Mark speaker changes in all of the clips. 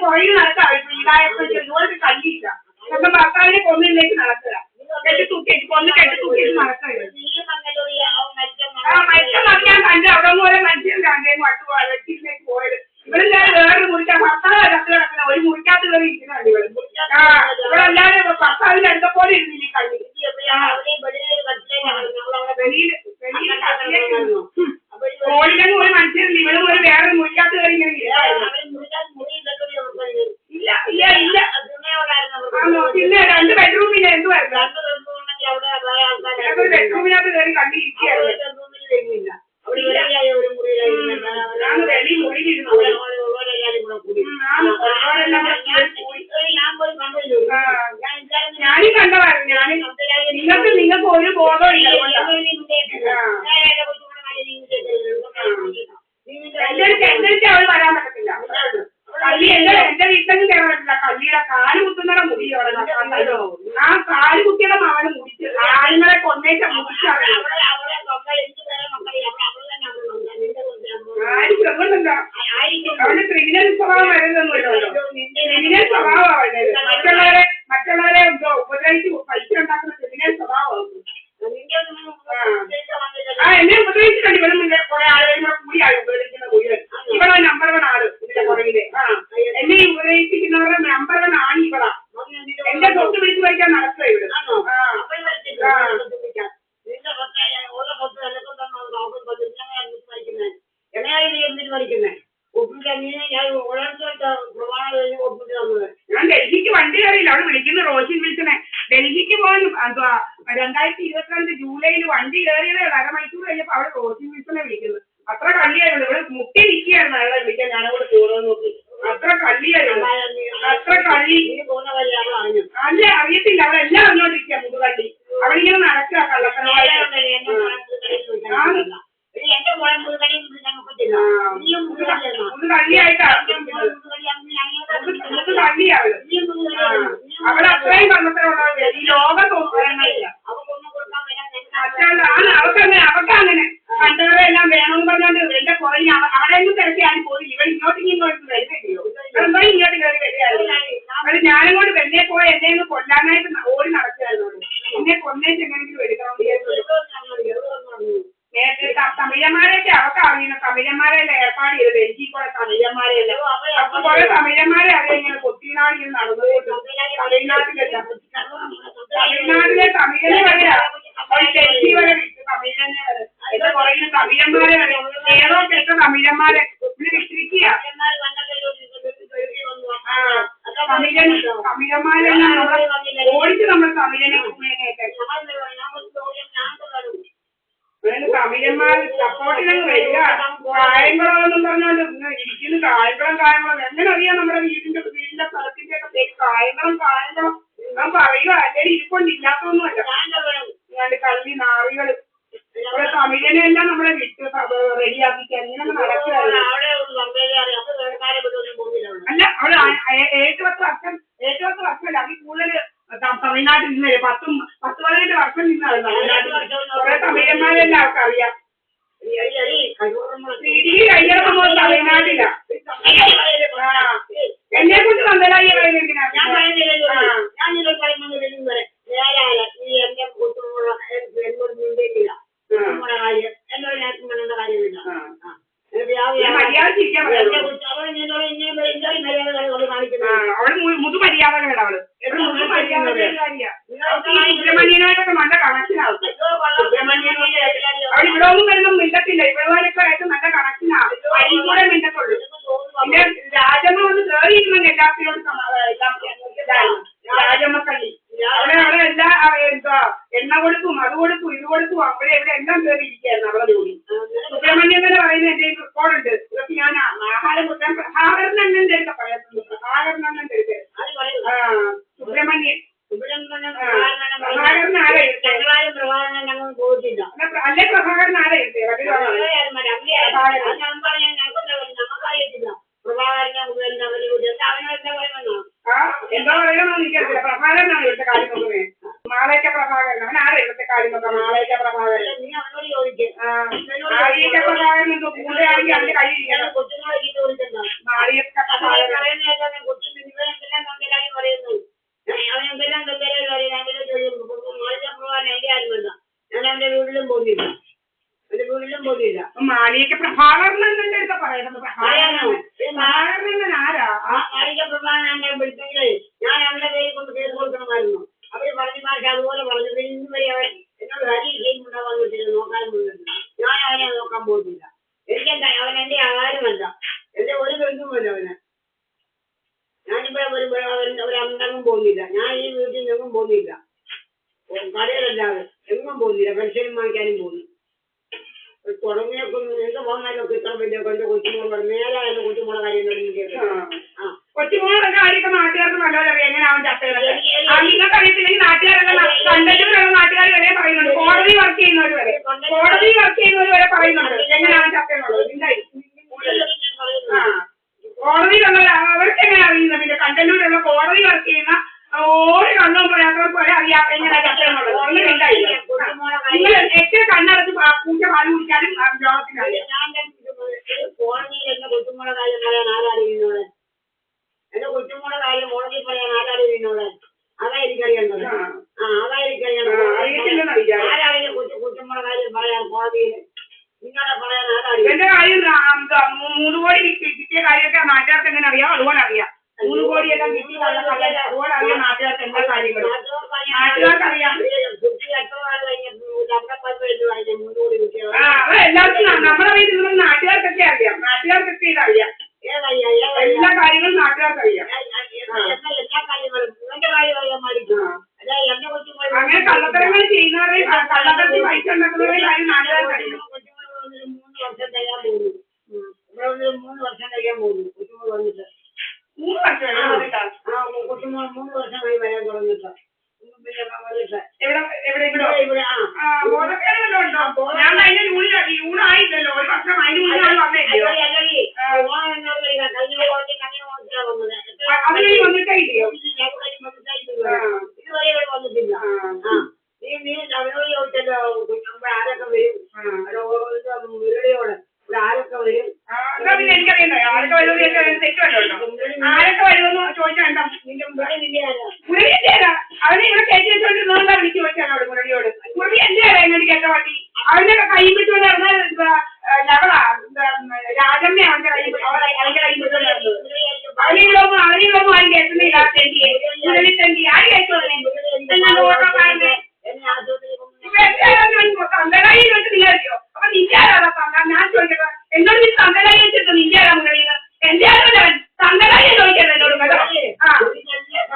Speaker 1: പുറകിൽ നടക്കാം. ഇതായപ്പോഴത്തേക്ക് ഇതുപോലത്തെ കല്ലില്ല. സ്വന്തം ഭർത്താവിനെ കൊന്നിലേക്ക് നടക്കുക. കെട്ടി തൂക്കിയിട്ട് നടക്കുക. മനുഷ്യൻ ഞാൻ കണ്ട് അവിടെ പോലെ മനുഷ്യൻ കണ്ടേക്കും വെട്ടിയിലേക്ക് പോയത്. ഇവിടെ വേറൊരു മുറിക്കാൻ ഭർത്താവ് കത്ത് കിടക്കുന്ന ഒരു മുറിക്കകത്ത് കയറി ഇരിക്കുന്നുണ്ട്. ഇവിടെ എല്ലാവരും ഭർത്താവിന്റെ അടുത്ത പോലെ ഇരുന്നില്ല കള്ളി. ഓടില്ലെങ്കിൽ ഒരു മനുഷ്യരില്ല. ഇവിടെ ഒരു വേറൊരു മുറിക്കകത്ത് കയറി ഇങ്ങനെ ഇല്ല ഇല്ല ഇല്ല. പിന്നെ 2 ബെഡ്റൂമില്ല എന്തുവായിരുന്നു? ബെഡ്റൂമിനകത്ത് കയറി കണ്ടി ഇരിക്കുകയായിരുന്നു. ഞാനും കണ്ടതായിരുന്നു. നിങ്ങൾക്ക് ഒരു ബോധവും ഇല്ല. എന്റെ അവൾ വരാൻ പറ്റത്തില്ല. കള്ളി എന്റെ വീട്ടിലും കയറാൻ പറ്റില്ല. കള്ളിയുടെ കാല് കുത്തുന്നവരെ മുടി അവിടെ ആ കാല് കുത്തിയുടെ മകന് മുടിച്ച് ആളുകളെ കൊന്നേച്ച മുടിച്ചറിയാം. അവന് ക്രിമിനൽ സ്വഭാവം വരുന്നൊന്നുമില്ലല്ലോ. ക്രിമിനൽ സ്വഭാവമാണ്. മറ്റുള്ളവരെ ഉപദ്രവിച്ച് പൈസ ഉണ്ടാക്കുന്ന ക്രിമിനൽ സ്വഭാവമാണ്. എന്നെ ഉപദ്രവിച്ചിട്ടുണ്ട്. ഇവിടെ മുന്നേ കുറെ ആളുകൾ കൂടിയാണ് ഉപദ്രവിക്കുന്ന മുഴുവൻ. ഇവിടെ നമ്പർ 1 ആള് ഇതിന്റെ പുറകില്. എന്നെ ഉപദ്രവിപ്പിക്കുന്നവരുടെ നമ്പർ 1 ആണ് ഇവിടെ. എന്റെ തൊട്ട് പിടിച്ച് വയ്ക്കാൻ നടക്കുക ഇവിടെ. ഞാൻ ഡൽഹിക്ക് വണ്ടി കയറിയില്ല. അവിടെ വിളിക്കുന്ന റോഷിൻ വിൽസനെ. ഡൽഹിക്ക് പോകാൻ 2022 ജൂലൈയിൽ വണ്ടി കയറിയത് 1/2 മണിക്കൂർ കഴിഞ്ഞപ്പോൾ അവിടെ റോഷിൻ വിൽസനെ വിളിക്കുന്നത്. അത്ര കള്ളിയായിരുന്നു. ഇവിടെ മുട്ടി നിൽക്കുകയായിരുന്നു അയാളെ വിളിക്കാൻ. ഞാനവിടെ പോകണമെന്ന് നോക്കി. അത്ര കള്ളിയായിരുന്നു. അത്ര കള്ളി. അല്ല അറിയത്തില്ല. അവിടെ എല്ലാം അറിഞ്ഞോണ്ടിരിക്കുക. മുതുകള്ളി അവിടെ ഇങ്ങനെ നടക്കുക. കള്ളത്തനമായി കള്ളിയാവുക. അവിടെ അത്രയും കള്ളത്തരമുള്ള ഈ ലോകത്തൊന്നുമില്ല. അവർക്കങ്ങനെ കണ്ടവരെല്ലാം വേണമെന്ന് പറഞ്ഞോണ്ട് എന്റെ പുറകെ അവിടെ ഒന്നും തിരക്കിയാലും പോയി. ഇവർ ഇങ്ങോട്ട് വരുന്നില്ലയോ? എന്താ ഇങ്ങോട്ട് കയറി വരികയായിരുന്നു. അത് ഞാനങ്ങോട്ട് വെന്നെ പോയി എന്നെ ഒന്ന് കൊല്ലാനായിട്ട് ഓടി നടക്കുകയായിരുന്നു. എന്നെ കൊന്നേച്ച് എങ്ങനെയെങ്കിലും എടുക്കണം. നേരത്തെ തമിഴന്മാരെയൊക്കെ അവർക്ക് അറിയുന്ന തമിഴന്മാരെല്ലാം ഏർപ്പാട് ചെയ്ത് ഡൽഹി കുറെ തമിഴന്മാരെയല്ല. അപ്പൊ കുറെ തമിഴന്മാരെ അറിയാം ഇങ്ങനെ കൊത്തിനാട് ഇങ്ങനെ നടന്നുകൊണ്ട്. തമിഴ്നാട്ടിലെ തമിഴനെ വരെയാ ഡൽഹി വരെ വിട്ടു. തമിഴനെ വരെ എന്റെ പുറകിൽ തമിഴന്മാരെ വരെ ഏതോ കെട്ട തമിഴന്മാരെ വിട്ടിരിക്കുക. തമിഴന്മാരെല്ലാം ഓടിച്ച് നമ്മൾ തമിഴനെ കുമ്മേനെയൊക്കെ തമിഴന്മാർ സപ്പോർട്ടിനങ്ങ് വരിക. കായംകുളമെന്നും പറഞ്ഞോണ്ട് ഇരിക്കുന്നു. കായംകുളം എങ്ങനെ അറിയാം? നമ്മുടെ വീടിന്റെ സ്ഥലത്തിന്റെ ഒക്കെ പേര് കായംകുളം. ഞാൻ പറയുക അല്ലെങ്കിൽ ഇരിക്കൊണ്ടില്ലാത്തൊന്നുമല്ല. ഞാണ്ട് കള്ളി നാറികള് ഇവിടെ തമിഴനെല്ലാം നമ്മളെ വിട്ട് റെഡിയാക്കിക്കാൻ ഇങ്ങനെ നടക്കുകയാണ്. അല്ല അവിടെ 7-10 വർഷമല്ല. അതിൽ കൂടുതൽ തമിഴ്നാട്ടിൽ നിന്നേ 10-15 വർഷം നിന്നാണ് തമിഴ്നാട്ടിൽ. കുറെ തമിഴന്മാരെല്ലാം അവർക്കറിയാം. കയ്യിറങ്ങുമ്പോൾ തമിഴ്നാട്ടില. എന്നെ കൊണ്ട് നന്ദലായി പറയുന്നതിനാ അവള് മുതുമര്യാദകളാണ്. അവള് സുബ്രഹ്മണ്യനായിട്ടൊക്കെ നല്ല കണക്ഷനാവും. അവൾ ഇവിടെ ഒന്നും വരുന്ന മിണ്ടത്തില്ല. ഇവളൊക്കെ ആയിട്ട് നല്ല കണക്ഷനാവും. അരി കൂടെ മിണ്ടത്തുള്ളൂ. പിന്നെ രാജമ്മ ഒന്ന് കയറിയിരുന്നെങ്കിൽ എല്ലാത്തിനോടും രാജമ്മക്കള്ളി അവിടെ എല്ലാ എന്താ എണ്ണ കൊടുക്കും, അത് കൊടുക്കും, ഇത് കൊടുക്കും. അവിടെ ഇവിടെ എല്ലാം കയറി ഇരിക്കുകയായിരുന്നു അവളെ ജോലി. സുബ്രഹ്മണ്യം തന്നെ പറയുന്ന എന്റെ റെക്കോർഡുണ്ട്. ഇതൊക്കെ ഞാൻ ആഹാരം കൊടുക്കാൻ പ്രഭാകരനണ്ണന്റെ അടുത്ത് പറയുന്നുണ്ട്. പ്രഭാകരനണ്ണന്റെ അടുത്ത് സുബ്രഹ്മണ്യൻ പ്രഭാകരൻ ആരെ അല്ലേ? പ്രഭാകരൻ ആരെ എന്താ പറയണമെന്ന് എനിക്കറിയില്ല. പ്രഭാകരനാണ് ഇവിടുത്തെ കാര്യം നോക്കുന്നത്. മാളേറ്റ പ്രഭാകരൻ അവൻ ആരാ ഇവിടുത്തെ കാര്യം നോക്കാം മാളേറ്റ പ്രഭാകരൻ
Speaker 2: നീ അവനോട് ചോദിക്കും
Speaker 1: മാളിയേറ്റ പ്രഭാകരൻ കൂടെയാണെങ്കിൽ അവന്റെ കൈ
Speaker 2: കൊച്ചുങ്ങളെ ചീത്ത വിളിക്കണ്ട
Speaker 1: മാളിയേറ്റ പ്രഭാകരൻ
Speaker 2: പറയുന്നതല്ല കൊച്ചു ഇവരെന്തെല്ലാം തമ്മിലായി പറയുന്നത് അവനെന്തെല്ലാം തമ്മിലായി പറയും അവരെ ചോദിക്കും മാളിക പ്രഭാകരൻ എന്റെ ആരുമല്ല ഞാൻ അവന്റെ വീട്ടിലും പോകുന്നില്ല എന്റെ വീട്ടിലും പോകുന്നില്ല
Speaker 1: മാളിയേറ്റ പ്രഭാകരൻ എന്നെ അടുത്ത പറയുന്നത് പ്രഭാകരൻ ആരാ
Speaker 2: മാളിക പ്രഭാകരൻ എന്നെ വിളിച്ചെങ്കിലേ ഞാൻ അവന്റെ കയ്യിൽ കൊണ്ട് കേസ് കൊടുക്കണമായിരുന്നു അവര് പറഞ്ഞു മാഷ അതുപോലെ പറഞ്ഞത് ഇന്ന് വരെ അവൻ എന്നോട് ഹരി ചെയ്യുന്നുണ്ടാവാൻ പറ്റില്ല നോക്കാനും പോകുന്നില്ല ഞാൻ അവനെ നോക്കാൻ പോകുന്നില്ല എനിക്കെന്താ അവൻ എന്റെ ആരുമല്ല എന്റെ ഒരു ബന്ധുമല്ല അവന് ഞാനിവിടെ ഒരു അന്തങ്ങും പോകുന്നില്ല ഞാൻ ഈ വീട്ടിൽ എങ്ങും പോകുന്നില്ല കടയിലല്ലാതെ എങ്ങും പോകുന്നില്ല പെൻഷനും വാങ്ങിക്കാനും പോകുന്നു തുടങ്ങിയൊക്കെ എന്ത് പോകുന്നതിലൊക്കെ ഇത്ര വലിയ എന്റെ കൊച്ചുമോളെ മേലെ എന്റെ കൊച്ചുമോളെ കാര്യം
Speaker 1: കൊച്ചുമോളുടെ കാര്യമൊക്കെ നാട്ടുകാർക്ക് നല്ലപോലെ അറിയാം എങ്ങനെ അവൻ ചത്തത് നിങ്ങൾക്ക് അറിയത്തില്ലെങ്കിൽ നാട്ടുകാരെല്ലാം കണ്ടന്റിലുള്ള നാട്ടുകാർ വരെ പറയുന്നുണ്ട് കോടതി വർക്ക് ചെയ്യുന്നവർ വരെ പറയുന്നുണ്ട് എങ്ങനെ അവൻ ചത്തതെന്നുള്ളത് കോടതിയിലുള്ള അവർക്ക് എങ്ങനെ അറിയുന്നത് പിന്നെ കണ്ടന്റിലുള്ള കോടതി വർക്ക് ചെയ്യുന്ന ഓരോ കണ്ണും പറയാത്തവർക്ക് വരെ അറിയാം എങ്ങനെ ചത്തതെന്നുള്ളത് ഒന്നും ഉണ്ടായില്ല നിങ്ങൾ ഏറ്റവും കണ്ണടച്ച് പൂച്ച പാല് കുടിക്കാനും ലോകത്തിനറിയാം
Speaker 2: കോടതിയിൽ എന്റെ കൊച്ചുമോളെ കാര്യം പറയാൻ ആരാടിയുന്നോളെ എന്റെ കൊച്ചുമോളെ കാര്യം കോടതിയിൽ പറയാൻ ആരാടിയുന്നോളെ അതാ എനിക്കറിയേണ്ടത് അതാ എനിക്കറിയേണ്ടത് ആരാടിയ കൊച്ചുമോളെ കാര്യം പറയാൻ കോടതിയിൽ നിങ്ങളെ പറയാൻ ആരാടി
Speaker 1: എന്റെ കാര്യം 3 കോടി കിട്ടിയ കാര്യമൊക്കെ നാട്ടുകാർക്ക് എങ്ങനെ അറിയാം അതുപോലെ അറിയാം 3 കോടിയെല്ലാം കിട്ടി അതുപോലെ അറിയാം നാട്ടുകാർക്ക് എല്ലാ കാര്യങ്ങളും നാട്ടുകാർക്ക് അറിയാം എല്ലാവർക്കും നമ്മുടെ വീട്ടിൽ നാട്ടുകാർക്കൊക്കെ അറിയാം നാട്ടുകാർക്കൊക്കെ ഇതറിയാം എല്ലാ കാര്യങ്ങളും നാട്ടുകാർക്ക് അറിയാം അങ്ങനെ കള്ളത്തരങ്ങൾ ചെയ്യുന്നവരെ കള്ളത്തരത്തിൽ പൈസ ഉണ്ടാക്കുന്നവരെ കാര്യം നാട്ടുകാർക്ക് അറിയാം
Speaker 2: 3 വർഷം കഴിയാൻ പോകുന്നു ഇവിടെ 3 വർഷം കഴിയാൻ പോകുന്നു കൊച്ചുമോൾ വന്നിട്ട്
Speaker 1: 3 വർഷം
Speaker 2: കൊച്ചുമോൾ 3 വർഷമായി വരാൻ തുടങ്ങിട്ട്
Speaker 1: ഞാൻ അതിന്റെ യൂണായില്ലല്ലോ ഒരു വർഷം അതിന് മുന്നേ വന്നേക്കോ അതിന് വന്നിട്ടേ ഇല്ലയോ
Speaker 2: ഇതുവരെ വന്നിട്ടില്ല നീ അവരോട് ചോദിച്ചല്ലോ ആരൊക്കെ വരും മുരളിയോട് ഇവിടെ ആരൊക്കെ വരും
Speaker 1: എന്നാ പിന്നെ എനിക്കറിയണ്ടോ ആരൊക്കെ വരുമെന്ന് തെറ്റുമല്ലോ ആരൊക്കെ വരുമെന്ന് ചോദിച്ചാൽ എന്താ മുരളിന്റെ ആരാ അവനെ ഇവിടെ കയറ്റി വെച്ചോണ്ടിരുന്നോണ്ടാ വിളിച്ചു ചോദിച്ചാൽ മുരളിയോട് മുരളി എന്റെ ആരാ എന്നോട് കേട്ട വണ്ടി അവന്റെ കൈ വിട്ടുകൊണ്ട് നടന്ന ലവളാ രാജമ്മ അവന്റെ കൈ അവന്റെ കൈ വിട്ടുകൊണ്ട് നടന്നത് അവനിങ്ങളൊന്നും ആരും കേൾക്കുന്നില്ല തെണ്ടിയെ മുരളി തെണ്ടി ആര് കേൾക്കുവാനെ ഓട്ടോക്കാരന്റെ തന്തലായി ചോദിച്ചു നിങ്ങളറിയോ അപ്പൊ നിന്റെ ആരാ ഞാൻ ചോദിക്കട്ടെ എന്നോട് നീ തന്തലായി വെച്ചിട്ട് നിന്റെ ആരാ മുരളീന്ന് എന്റെ ആരോടവൻ തന്തലായി ചോദിക്കട്ടെ എന്നോട്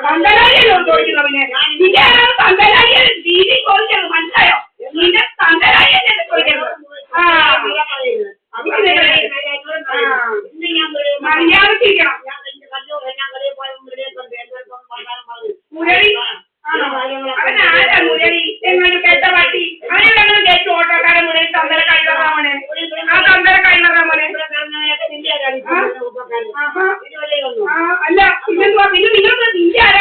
Speaker 1: തന്തലായി ചോദിക്കുന്നു പിന്നെ നിന്റെ ആരാണ് തന്തലായി രീതി ചോദിച്ചത് മനസ്സിലായോ നിന്റെ തന്തലായി ചോദിക്കുന്നത് മര്യാദക്കിരിക്കണം മുരളി അവനാരാ മുരളി എങ്ങനെ കേട്ട പാട്ടി അവനെങ്ങനെ കേട്ടു ഓട്ടോക്കാരൻ മുരളി തന്തല കൈവറാമനെ ആ തന്തല കൈവറാമനെ അല്ല പിന്നെന്തുവാ പിന്നെ നിങ്ങൾ നിന്റെ ആരാ